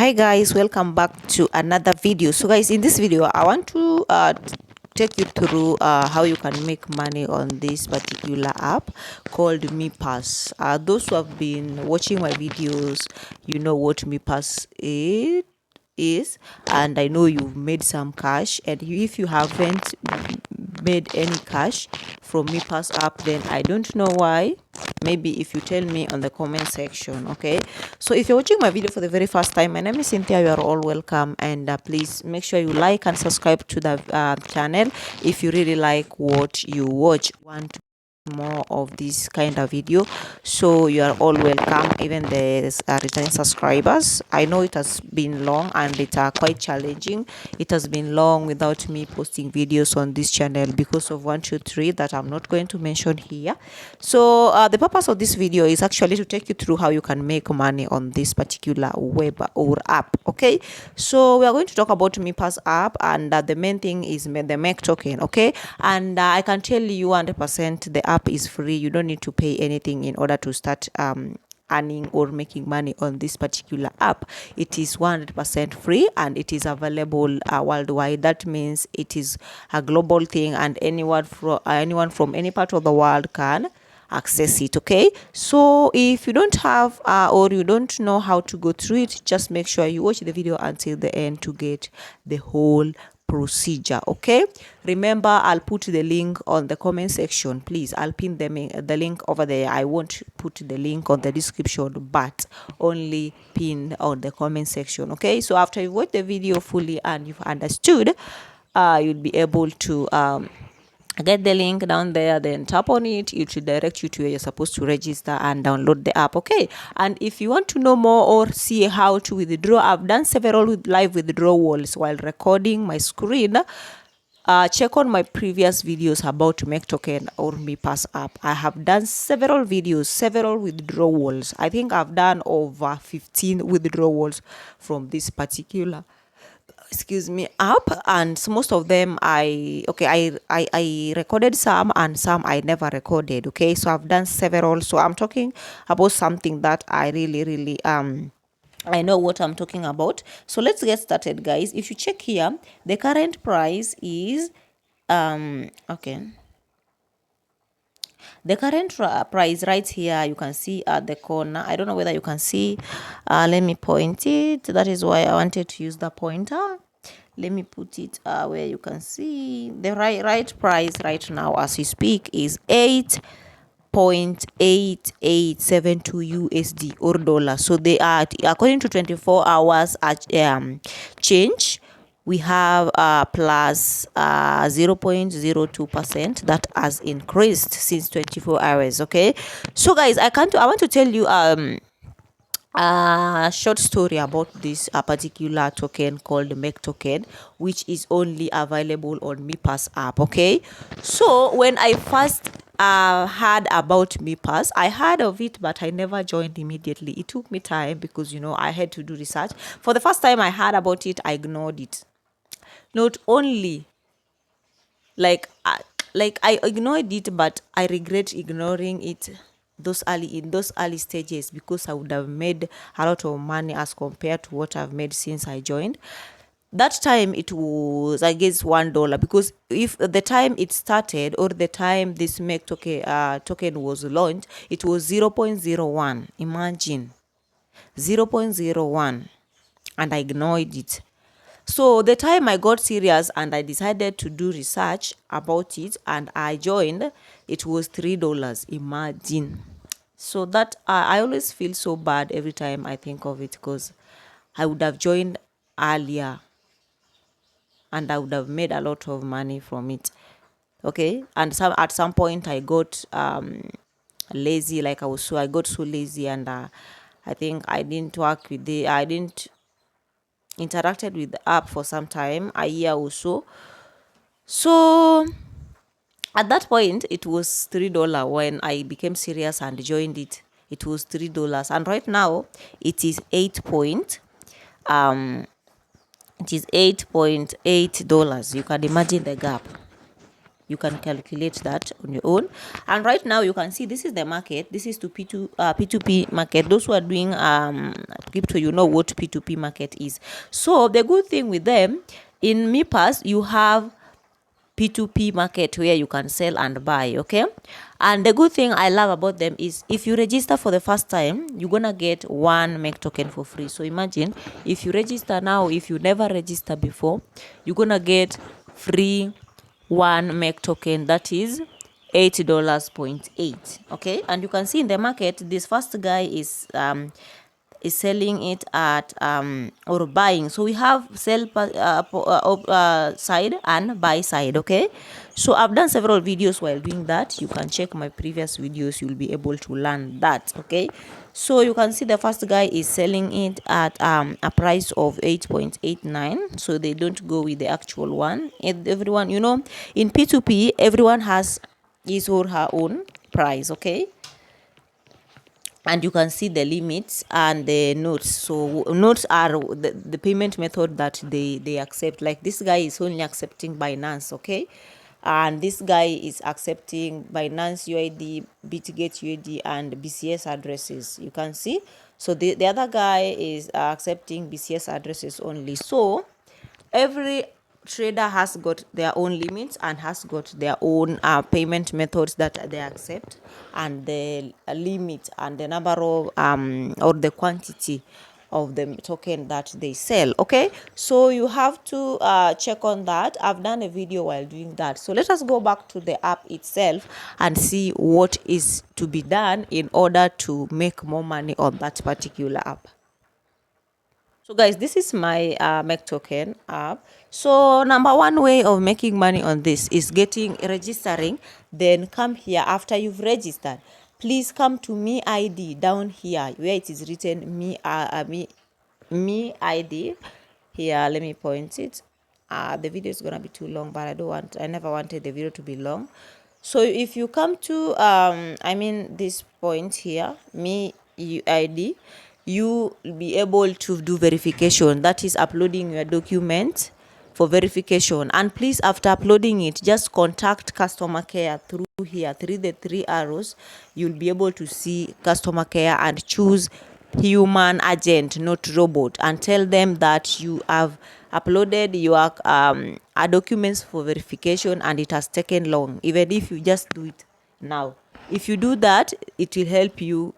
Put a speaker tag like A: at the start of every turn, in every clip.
A: Hi guys, welcome back to another video. So guys, in this video I want to take you through how you can make money on this particular app called Mepass. Those who have been watching my videos, you know what Mepass is, and I know you've made some cash. And if you haven't made any cash from Mepass app, then I don't know why. Maybe if you tell me on the comment section. Okay, so if you're watching my video for the very first time, my name is Cynthia. You are all welcome, and please make sure you like and subscribe to the channel if you really like what you watch. Want more of this kind of video, so you are all welcome, even the returning subscribers. I know it has been long and it's quite challenging. It has been long without me posting videos on this channel because of 123 that I'm not going to mention here. So the purpose of this video is actually to take you through how you can make money on this particular web or app. Okay, so we are going to talk about Mepass app, and the main thing is the MEC token. Okay, and I can tell you 100% the app is free. You don't need to pay anything in order to start earning or making money on this particular app. It is 100% free and it is available worldwide. That means it is a global thing, and anyone from any part of the world can access it. Okay, so if you don't have or you don't know how to go through it, just make sure you watch the video until the end to get the whole procedure. Okay, remember, I'll put the link on the comment section. Please, I'll pin the link over there. I won't put the link on the description, but only pin on the comment section. Okay, so after you watch the video fully and you've understood, you'll be able to get the link down there, then tap on it. It will direct you to where you're supposed to register and download the app. Okay, and if you want to know more or see how to withdraw, I've done several live withdrawals while recording my screen. Check on my previous videos about MEC Token or Mepass app. I have done several videos, several withdrawals. I think I've done over 15 withdrawals from this particular app, and so most of them I recorded some, and some I never recorded. Okay, so I've done several, so I'm talking about something that I really I know what I'm talking about. So let's get started, guys. If you check here, the current price is okay, the current price right here, you can see at the corner. I don't know whether you can see. Let me point it. That is why I wanted to use the pointer. Let me put it where you can see the right price right now as we speak is 8.8872 USD or dollar. So they are, according to 24 hours change, we have plus 0.02% that has increased since 24 hours. Okay, so guys, I want to tell you a short story about this particular token called MEC Token, which is only available on Mepass app. Okay, so when I first heard about Mepass, I heard of it, but I never joined immediately. It took me time because, you know, I had to do research. For the first time I heard about it, I ignored it. Not only like I ignored it, but I regret ignoring it in those early stages, because I would have made a lot of money as compared to what I've made since I joined. That time it was, I guess, $1, because if the time it started or the time this MEC token was launched, it was 0.01. Imagine, 0.01, and I ignored it. So the time I got serious and I decided to do research about it and I joined, it was $3. Imagine. So that I always feel so bad every time I think of it, because I would have joined earlier and I would have made a lot of money from it. Okay, and at some point I got lazy. Like I got so lazy, and I think I didn't interacted with the app for some time, a year or so. So at that point it was $3. When I became serious and joined it, it was $3, and right now it is $8.8. You can imagine the gap. you can calculate that on your own. And right now you can see this is the market. This is to P2P market. Those who are doing crypto, you know what P2P market is. So the good thing with them, in Mepass you have P2P market where you can sell and buy. Okay, and the good thing I love about them is if you register for the first time, you're gonna get one MEC token for free. So imagine if you register now, if you never register before, you're gonna get free one MEC token, that is $8.8. Okay, and you can see in the market this first guy is selling it at or buying. So we have sell side and buy side. Okay, so I've done several videos while doing that. You can check my previous videos, you'll be able to learn that. Okay, so you can see the first guy is selling it at a price of 8.89. so they don't go with the actual one. And everyone, you know, in P2P everyone has his or her own price. Okay, and you can see the limits and the notes. So notes are the payment method that they accept. Like this guy is only accepting Binance. Okay, and this guy is accepting Binance UID, Bitget UID, and BCS addresses. You can see. So the other guy is accepting BCS addresses only. So every trader has got their own limits and has got their own payment methods that they accept, and the limit and the number of or the quantity of the token that they sell. Okay, so you have to check on that. I've done a video while doing that. So let us go back to the app itself and see what is to be done in order to make more money on that particular app. So guys, this is my MEC Token app. So number one way of making money on this is registering. Then come here after you've registered. Please come to Me ID down here where it is written Me ID. Here, let me point it. The video is gonna be too long, but I never wanted the video to be long. So if you come to this point here, Me ID, you will be able to do verification, that is uploading your document for verification. And please, after uploading it, just contact customer care through here, through the three arrows. You'll be able to see customer care and choose human agent, not robot, and tell them that you have uploaded your documents for verification and it has taken long. Even if you just do it now, if you do that, it will help you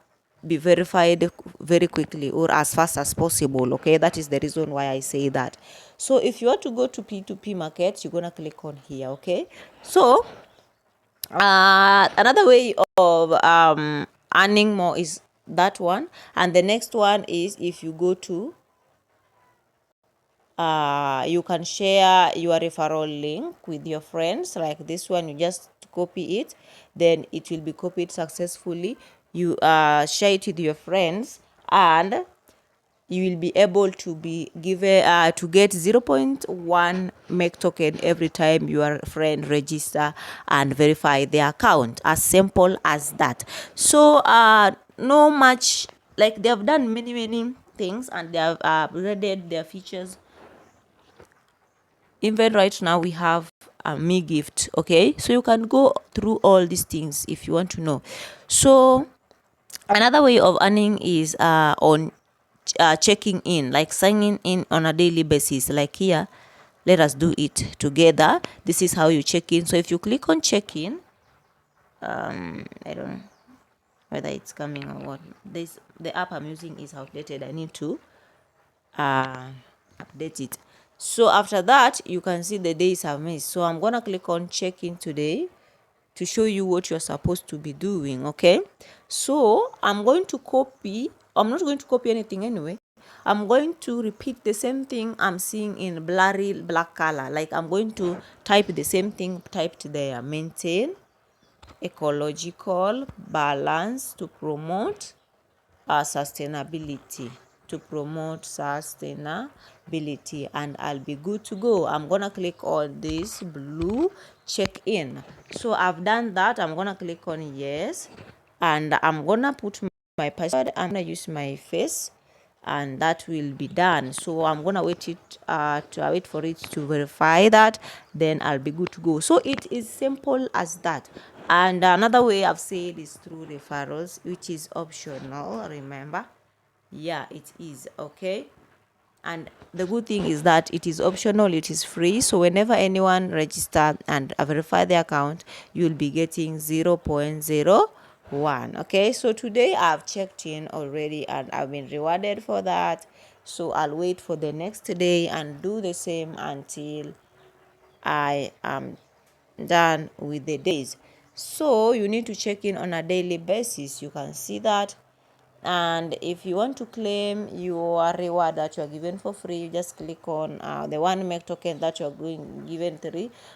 A: be verified very quickly or as fast as possible. Okay, that is the reason why I say that. So if you want to go to P2P markets, you're gonna click on here. Okay, so another way of earning more is that one, and the next one is if you go to you can share your referral link with your friends. Like this one, you just copy it, then it will be copied successfully. You share it with your friends, and you will be able to be given to get 0.1 MEC token every time your friend register and verify their account. As simple as that. So no much, like they have done many things, and they have upgraded their features. Even right now we have a Me gift. Okay, so you can go through all these things if you want to know. So another way of earning is on checking in, like signing in on a daily basis. Like here, let us do it together. This is how you check in. So if you click on check in, I don't know whether it's coming or what. The app I'm using is outdated. I need to update it. So after that, you can see the days have missed. So I'm gonna click on check in today to show you what you're supposed to be doing. Okay, so I'm not going to copy anything anyway. I'm going to repeat the same thing I'm seeing in blurry black color. Like I'm going to type the same thing typed there: maintain ecological balance to promote sustainability, and I'll be good to go. I'm gonna click on this blue check in. So I've done that. I'm gonna click on yes, and I'm gonna put my password. I'm gonna use my face, and that will be done. So I'm gonna wait for it to verify that, then I'll be good to go. So it is simple as that. And another way I've said is through referrals, which is optional, remember. Yeah, it is. Okay. And the good thing is that it is optional, it is free. So whenever anyone register and verify the account, you'll be getting 0.01. Okay, so today I've checked in already and I've been rewarded for that. So I'll wait for the next day and do the same until I am done with the days. So you need to check in on a daily basis. You can see that. And if you want to claim your reward that you are given for free, you just click on the one MEC token that you are given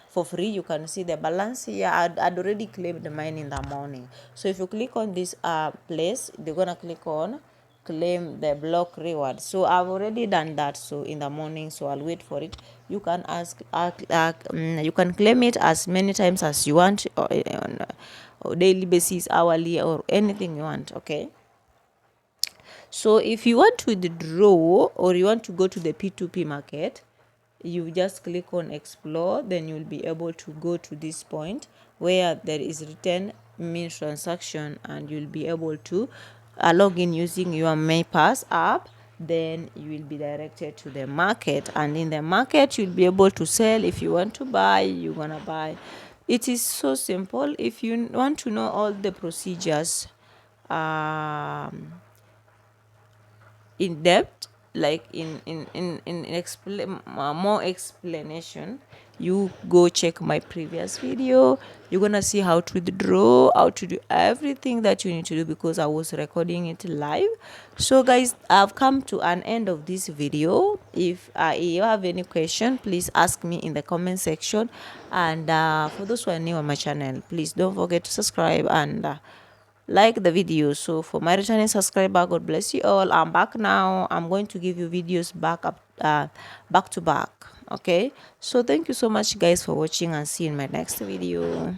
A: for free. You can see the balance here. I'd already claimed mine in the morning. So if you click on this place, they're gonna click on claim the block reward. So I've already done that, so in the morning, so I'll wait for it. You can you can claim it as many times as you want, or on a daily basis, hourly, or anything you want. Okay, so if you want to withdraw or you want to go to the P2P market, you just click on explore, then you'll be able to go to this point where there is written mean transaction, and you'll be able to log in using your Mepass app. Then you will be directed to the market, and in the market you'll be able to sell. If you want to buy, you're gonna buy. It is so simple. If you want to know all the procedures in depth, like more explanation, you go check my previous video. You're gonna see how to withdraw, how to do everything that you need to do, because I was recording it live. So guys, I've come to an end of this video. If you have any question, please ask me in the comment section. And for those who are new on my channel, please don't forget to subscribe and like the video. So for my returning subscriber, God bless you all. I'm back now. I'm going to give you videos back to back. Okay, so thank you so much guys for watching, and see you in my next video.